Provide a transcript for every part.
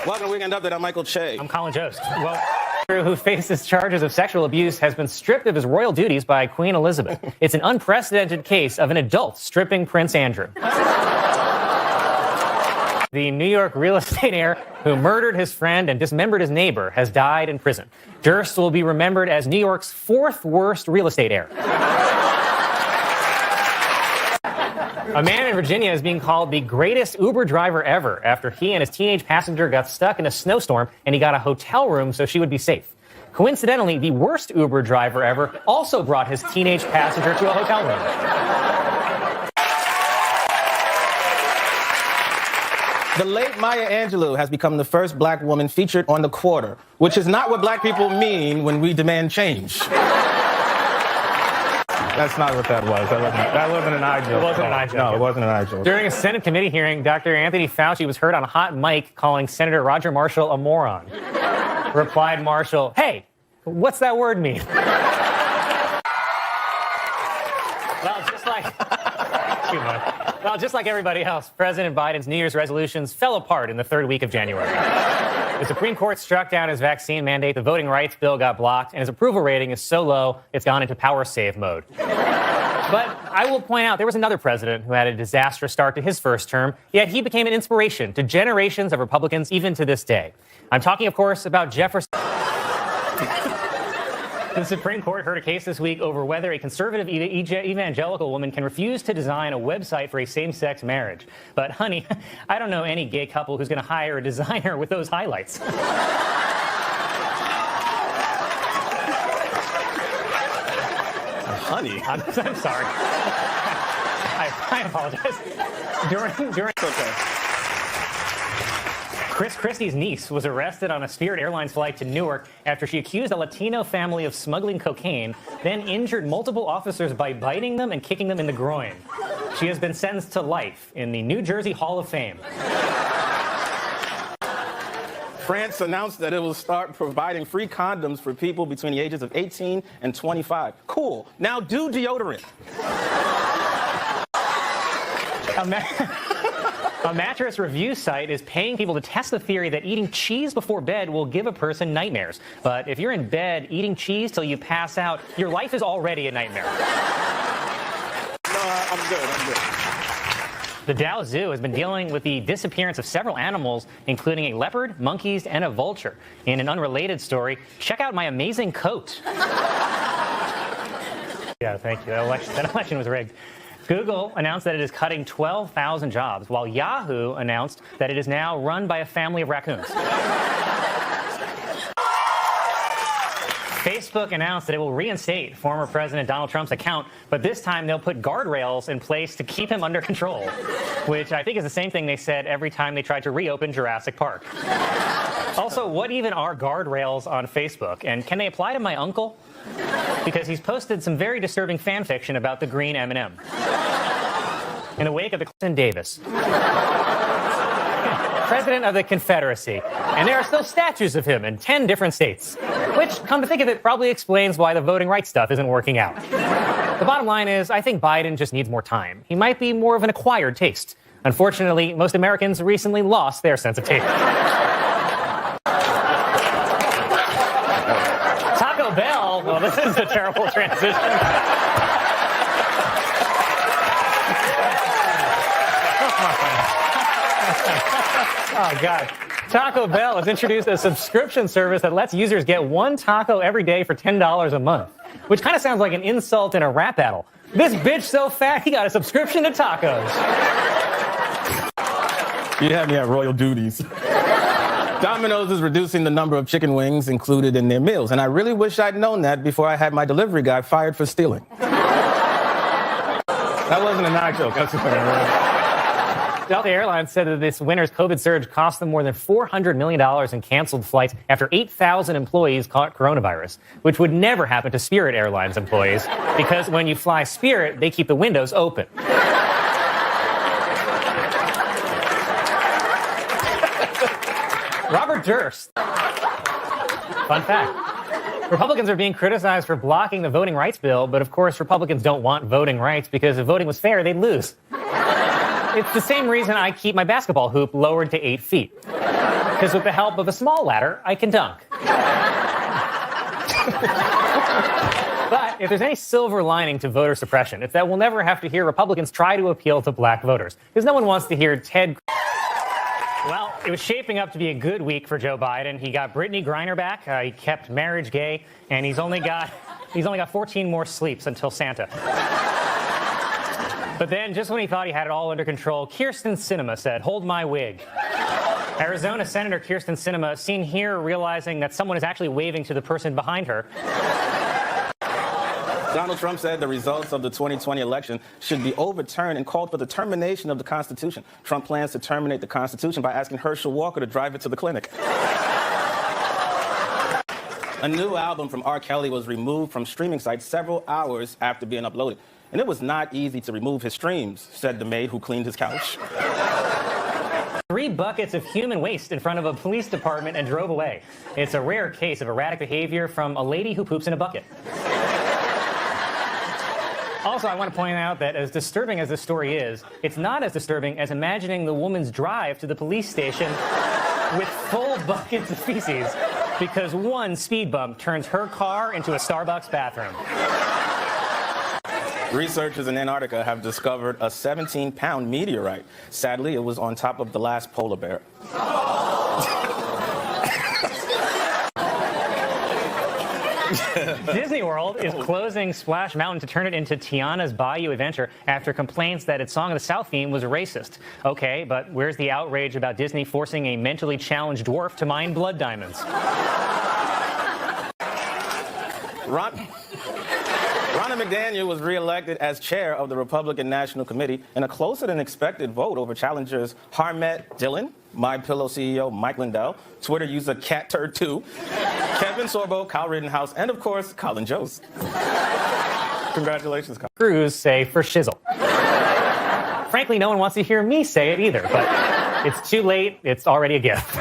Welcome to Weekend Update. I'm Michael Che. I'm Colin Jost. Well, who faces charges of sexual abuse has been stripped of his royal duties by Queen Elizabeth. It's an unprecedented case of an adult stripping Prince Andrew. The New York real estate heir who murdered his friend and dismembered his neighbor has died in prison. Durst will be remembered as New York's fourth worst real estate heir. A man in Virginia is being called the greatest Uber driver ever after he and his teenage passenger got stuck in a snowstorm and he got a hotel room so she would be safe. Coincidentally, the worst Uber driver ever also brought his teenage passenger to a hotel room. The late Maya Angelou has become the first black woman featured on The Quarter, which is not what black people mean when we demand change. That's not what that was. That wasn't an eye joke. It wasn't an eye joke. No, it wasn't an eye joke. During a Senate committee hearing, Dr. Anthony Fauci was heard on a hot mic calling Senator Roger Marshall a moron. Replied Marshall, "Hey, what's that word mean?" Well, just like everybody else, President Biden's New Year's resolutions fell apart in the third week of January. The Supreme Court struck down his vaccine mandate, the voting rights bill got blocked, and his approval rating is so low, it's gone into power save mode. But I will point out there was another president who had a disastrous start to his first term, yet he became an inspiration to generations of Republicans even to this day. I'm talking, of course, about Jefferson. The Supreme Court heard a case this week over whether a conservative evangelical woman can refuse to design a website for a same-sex marriage. But, honey, I don't know any gay couple who's going to hire a designer with those highlights. Honey. I'm sorry. I apologize. During Okay. Chris Christie's niece was arrested on a Spirit Airlines flight to Newark after she accused a Latino family of smuggling cocaine, then injured multiple officers by biting them and kicking them in the groin. She has been sentenced to life in the New Jersey Hall of Fame. France announced that it will start providing free condoms for people between the ages of 18 and 25. Cool. Now do deodorant. A mattress review site is paying people to test the theory that eating cheese before bed will give a person nightmares. But if you're in bed eating cheese till you pass out, your life is already a nightmare. No, I'm good. The Dow Zoo has been dealing with the disappearance of several animals, including a leopard, monkeys, and a vulture. In an unrelated story, check out my amazing coat. Yeah, thank you. That election was rigged. Google announced that it is cutting 12,000 jobs, while Yahoo announced that it is now run by a family of raccoons. Facebook announced that it will reinstate former President Donald Trump's account, but this time they'll put guardrails in place to keep him under control, which I think is the same thing they said every time they tried to reopen Jurassic Park. Also, what even are guardrails on Facebook, and can they apply to my uncle? Because he's posted some very disturbing fan fiction about the green M&M. In the wake of the Clinton Davis, President of the Confederacy, and there are still statues of him in 10 different states, which, come to think of it, probably explains why the voting rights stuff isn't working out. The bottom line is, I think Biden just needs more time. He might be more of an acquired taste. Unfortunately, most Americans recently lost their sense of taste. Taco Bell, well, this is a terrible transition. Oh, God. Taco Bell has introduced a subscription service that lets users get one taco every day for $10 a month, which kind of sounds like an insult in a rap battle. This bitch so fat, he got a subscription to tacos. You have me at royal duties. Domino's is reducing the number of chicken wings included in their meals, and I really wish I'd known that before I had my delivery guy fired for stealing. That wasn't an eye joke. That's just Delta Airlines said that this winter's COVID surge cost them more than $400 million in canceled flights after 8,000 employees caught coronavirus, which would never happen to Spirit Airlines employees because when you fly Spirit, they keep the windows open. Robert Durst. Fun fact. Republicans are being criticized for blocking the voting rights bill, but of course Republicans don't want voting rights because if voting was fair, they'd lose. It's the same reason I keep my basketball hoop lowered to 8 feet. Because with the help of a small ladder, I can dunk. But if there's any silver lining to voter suppression, it's that we'll never have to hear Republicans try to appeal to black voters. Because no one wants to hear Ted. Well, it was shaping up to be a good week for Joe Biden. He got Brittany Griner back. He kept marriage gay, and he's only got 14 more sleeps until Santa. But then, just when he thought he had it all under control, Kyrsten Sinema said, "Hold my wig." Arizona Senator Kyrsten Sinema, seen here realizing that someone is actually waving to the person behind her. Donald Trump said the results of the 2020 election should be overturned and called for the termination of the Constitution. Trump plans to terminate the Constitution by asking Herschel Walker to drive it to the clinic. A new album from R. Kelly was removed from streaming sites several hours after being uploaded. And it was not easy to remove his streams, said the maid who cleaned his couch. 3 buckets of human waste in front of a police department and drove away. It's a rare case of erratic behavior from a lady who poops in a bucket. Also, I want to point out that as disturbing as this story is, it's not as disturbing as imagining the woman's drive to the police station with full buckets of feces because one speed bump turns her car into a Starbucks bathroom. Researchers in Antarctica have discovered a 17-pound meteorite. Sadly, it was on top of the last polar bear. Disney World is closing Splash Mountain to turn it into Tiana's Bayou Adventure after complaints that its Song of the South theme was racist. Okay, but where's the outrage about Disney forcing a mentally challenged dwarf to mine blood diamonds? Ronna McDaniel was reelected as chair of the Republican National Committee in a closer-than-expected vote over challengers Harmet Dillon, MyPillow CEO Mike Lindell, Twitter user CatTurd2, Kevin Sorbo, Kyle Rittenhouse, and, of course, Colin Jost. Congratulations, Colin. Crews say for shizzle. Frankly, no one wants to hear me say it either, but it's too late. It's already a gift.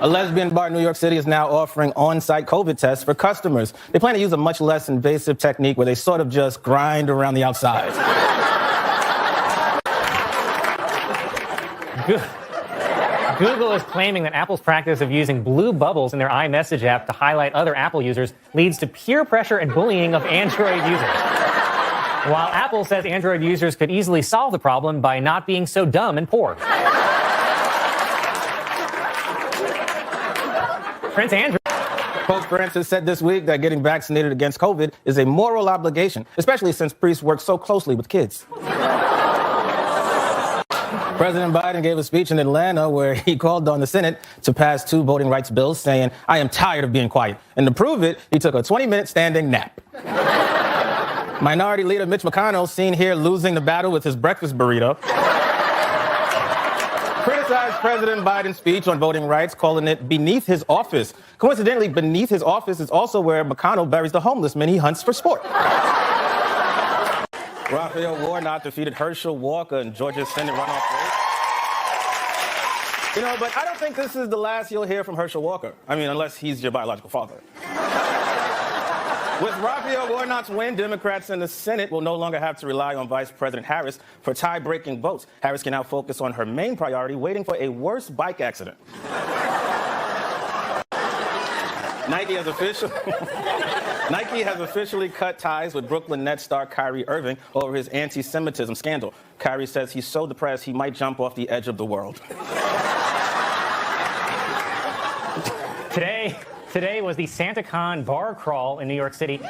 A lesbian bar in New York City is now offering on-site COVID tests for customers. They plan to use a much less invasive technique where they sort of just grind around the outside. Google is claiming that Apple's practice of using blue bubbles in their iMessage app to highlight other Apple users leads to peer pressure and bullying of Android users. While Apple says Android users could easily solve the problem by not being so dumb and poor. Prince Andrew. Pope Francis said this week that getting vaccinated against COVID is a moral obligation, especially since priests work so closely with kids. President Biden gave a speech in Atlanta where he called on the Senate to pass 2 voting rights bills, saying, "I am tired of being quiet." And to prove it, he took a 20-minute standing nap. Minority Leader Mitch McConnell, seen here losing the battle with his breakfast burrito, criticized President Biden's speech on voting rights, calling it beneath his office. Coincidentally, beneath his office is also where McConnell buries the homeless men he hunts for sport. Raphael Warnock defeated Herschel Walker in Georgia's Senate runoff race. You know, but I don't think this is the last you'll hear from Herschel Walker. I mean, unless he's your biological father. With Raphael Warnock's win, Democrats in the Senate will no longer have to rely on Vice President Harris for tie-breaking votes. Harris can now focus on her main priority, waiting for a worse bike accident. Nike has officially cut ties with Brooklyn Nets star Kyrie Irving over his anti-Semitism scandal. Kyrie says he's so depressed he might jump off the edge of the world. Today was the SantaCon bar crawl in New York City.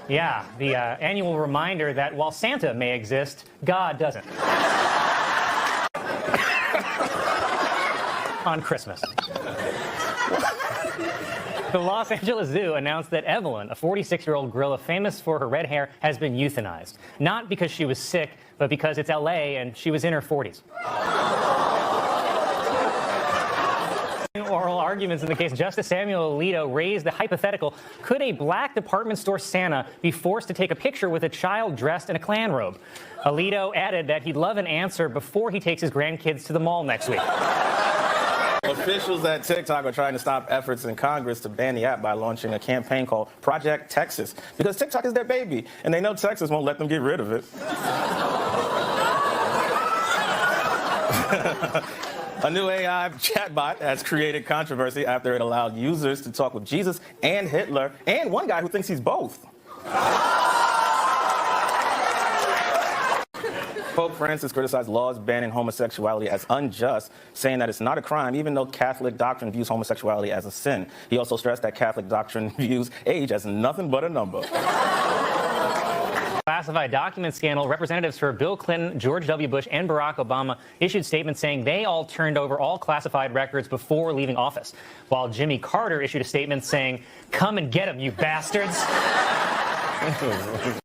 Yeah, the annual reminder that while Santa may exist, God doesn't. On Christmas. The Los Angeles Zoo announced that Evelyn, a 46-year-old gorilla famous for her red hair, has been euthanized. Not because she was sick, but because it's LA and she was in her 40s. Oral arguments in the case, Justice Samuel Alito raised the hypothetical, could a black department store Santa be forced to take a picture with a child dressed in a Klan robe? Alito added that he'd love an answer before he takes his grandkids to the mall next week. Officials at TikTok are trying to stop efforts in Congress to ban the app by launching a campaign called Project Texas, because TikTok is their baby, and they know Texas won't let them get rid of it. A new AI chatbot has created controversy after it allowed users to talk with Jesus and Hitler, and one guy who thinks he's both. Pope Francis criticized laws banning homosexuality as unjust, saying that it's not a crime, even though Catholic doctrine views homosexuality as a sin. He also stressed that Catholic doctrine views age as nothing but a number. Classified document scandal, representatives for Bill Clinton, George W. Bush, and Barack Obama issued statements saying they all turned over all classified records before leaving office, while Jimmy Carter issued a statement saying, "Come and get 'em, you bastards."